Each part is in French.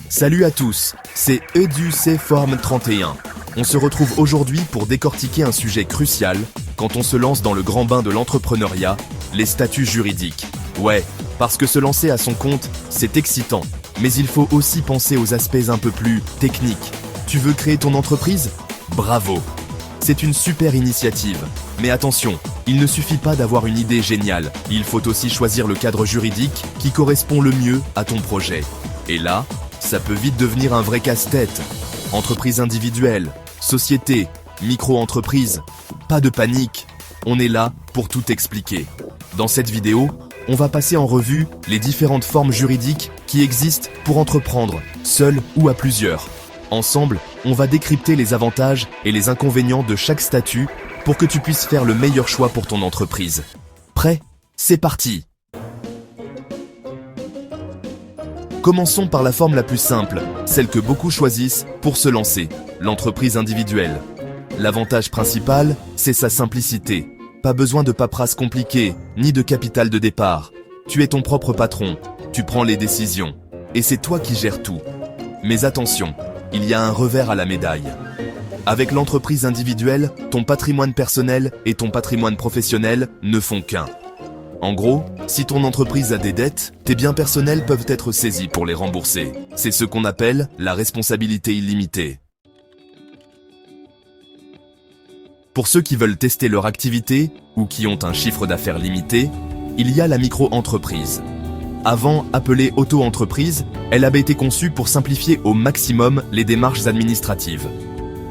Salut à tous, c'est EduCForm31. On se retrouve aujourd'hui pour décortiquer un sujet crucial quand on se lance dans le grand bain de l'entrepreneuriat, les statuts juridiques. Ouais, parce que se lancer à son compte, c'est excitant, mais il faut aussi penser aux aspects un peu plus techniques. Tu veux créer ton entreprise? Bravo! C'est une super initiative. Mais attention, il ne suffit pas d'avoir une idée géniale, il faut aussi choisir le cadre juridique qui correspond le mieux à ton projet. Et là, ça peut vite devenir un vrai casse-tête. Entreprise individuelle, société, micro-entreprise, pas de panique, on est là pour tout expliquer. Dans cette vidéo, on va passer en revue les différentes formes juridiques qui existent pour entreprendre, seul ou à plusieurs. Ensemble, on va décrypter les avantages et les inconvénients de chaque statut pour que tu puisses faire le meilleur choix pour ton entreprise. Prêt? C'est parti! Commençons par la forme la plus simple, celle que beaucoup choisissent pour se lancer, l'entreprise individuelle. L'avantage principal, c'est sa simplicité. Pas besoin de paperasse compliquée, ni de capital de départ. Tu es ton propre patron, tu prends les décisions, et c'est toi qui gères tout. Mais attention, il y a un revers à la médaille. Avec l'entreprise individuelle, ton patrimoine personnel et ton patrimoine professionnel ne font qu'un. En gros, si ton entreprise a des dettes, tes biens personnels peuvent être saisis pour les rembourser. C'est ce qu'on appelle la responsabilité illimitée. Pour ceux qui veulent tester leur activité ou qui ont un chiffre d'affaires limité, il y a la micro-entreprise. Avant appelée auto-entreprise, elle avait été conçue pour simplifier au maximum les démarches administratives.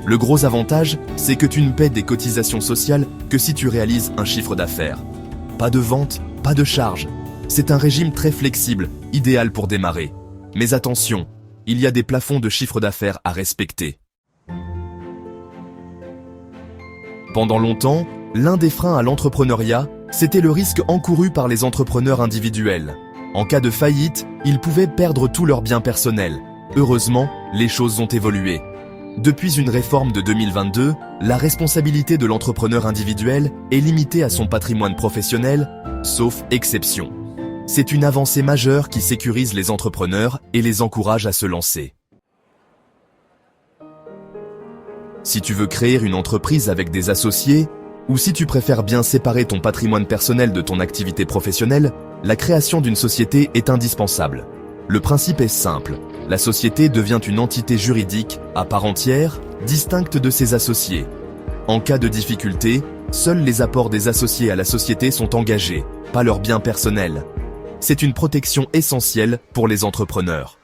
Le gros avantage, c'est que tu ne paies des cotisations sociales que si tu réalises un chiffre d'affaires. Pas de vente, pas de charges. C'est un régime très flexible, idéal pour démarrer. Mais attention, il y a des plafonds de chiffre d'affaires à respecter. Pendant longtemps, l'un des freins à l'entrepreneuriat, c'était le risque encouru par les entrepreneurs individuels. En cas de faillite, ils pouvaient perdre tous leurs biens personnels. Heureusement, les choses ont évolué. Depuis une réforme de 2022, la responsabilité de l'entrepreneur individuel est limitée à son patrimoine professionnel, sauf exception. C'est une avancée majeure qui sécurise les entrepreneurs et les encourage à se lancer. Si tu veux créer une entreprise avec des associés, ou si tu préfères bien séparer ton patrimoine personnel de ton activité professionnelle, la création d'une société est indispensable. Le principe est simple. La société devient une entité juridique à part entière, distincte de ses associés. En cas de difficulté, seuls les apports des associés à la société sont engagés, pas leurs biens personnels. C'est une protection essentielle pour les entrepreneurs.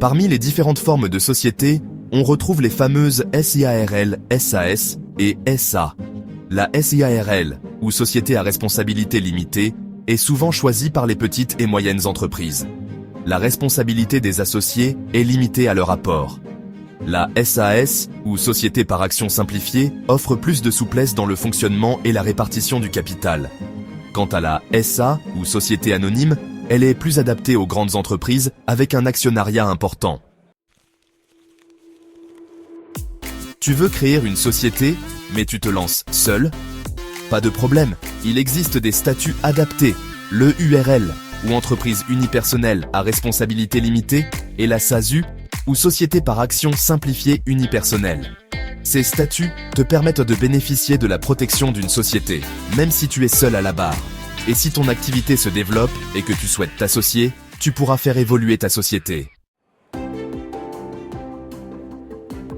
Parmi les différentes formes de société, on retrouve les fameuses SIARL, SAS et SA. La SIARL, ou Société à responsabilité limitée, est souvent choisie par les petites et moyennes entreprises. La responsabilité des associés est limitée à leur apport. La SAS, ou Société par action simplifiée, offre plus de souplesse dans le fonctionnement et la répartition du capital. Quant à la SA, ou Société anonyme, elle est plus adaptée aux grandes entreprises avec un actionnariat important. Tu veux créer une société, mais tu te lances seul? Pas de problème, il existe des statuts adaptés, le URL, ou entreprise unipersonnelle à responsabilité limitée, et la SASU, ou société par action simplifiée unipersonnelle. Ces statuts te permettent de bénéficier de la protection d'une société, même si tu es seul à la barre. Et si ton activité se développe et que tu souhaites t'associer, tu pourras faire évoluer ta société.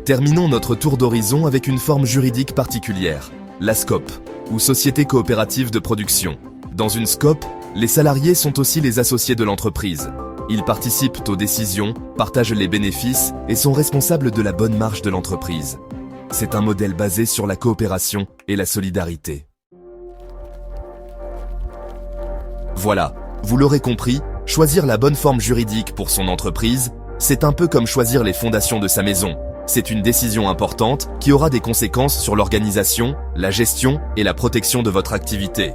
Terminons notre tour d'horizon avec une forme juridique particulière, la SCOP, ou Société coopérative de production. Dans une SCOP, les salariés sont aussi les associés de l'entreprise. Ils participent aux décisions, partagent les bénéfices et sont responsables de la bonne marche de l'entreprise. C'est un modèle basé sur la coopération et la solidarité. Voilà, vous l'aurez compris, choisir la bonne forme juridique pour son entreprise, c'est un peu comme choisir les fondations de sa maison. C'est une décision importante qui aura des conséquences sur l'organisation, la gestion et la protection de votre activité.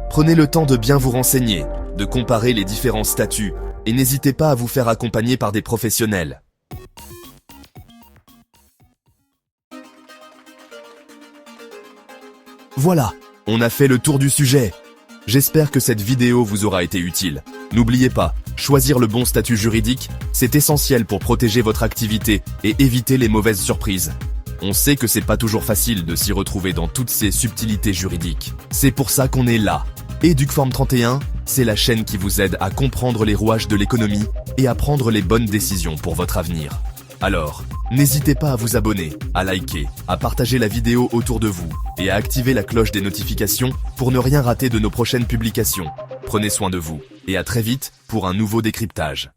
Prenez le temps de bien vous renseigner, de comparer les différents statuts et n'hésitez pas à vous faire accompagner par des professionnels. Voilà, on a fait le tour du sujet. J'espère que cette vidéo vous aura été utile. N'oubliez pas, Choisir le bon statut juridique, c'est essentiel pour protéger votre activité et éviter les mauvaises surprises. On sait que c'est pas toujours facile de s'y retrouver dans toutes ces subtilités juridiques. C'est pour ça qu'on est là. Educform 31, c'est la chaîne qui vous aide à comprendre les rouages de l'économie et à prendre les bonnes décisions pour votre avenir. Alors, n'hésitez pas à vous abonner, à liker, à partager la vidéo autour de vous et à activer la cloche des notifications pour ne rien rater de nos prochaines publications. Prenez soin de vous et à très vite pour un nouveau décryptage.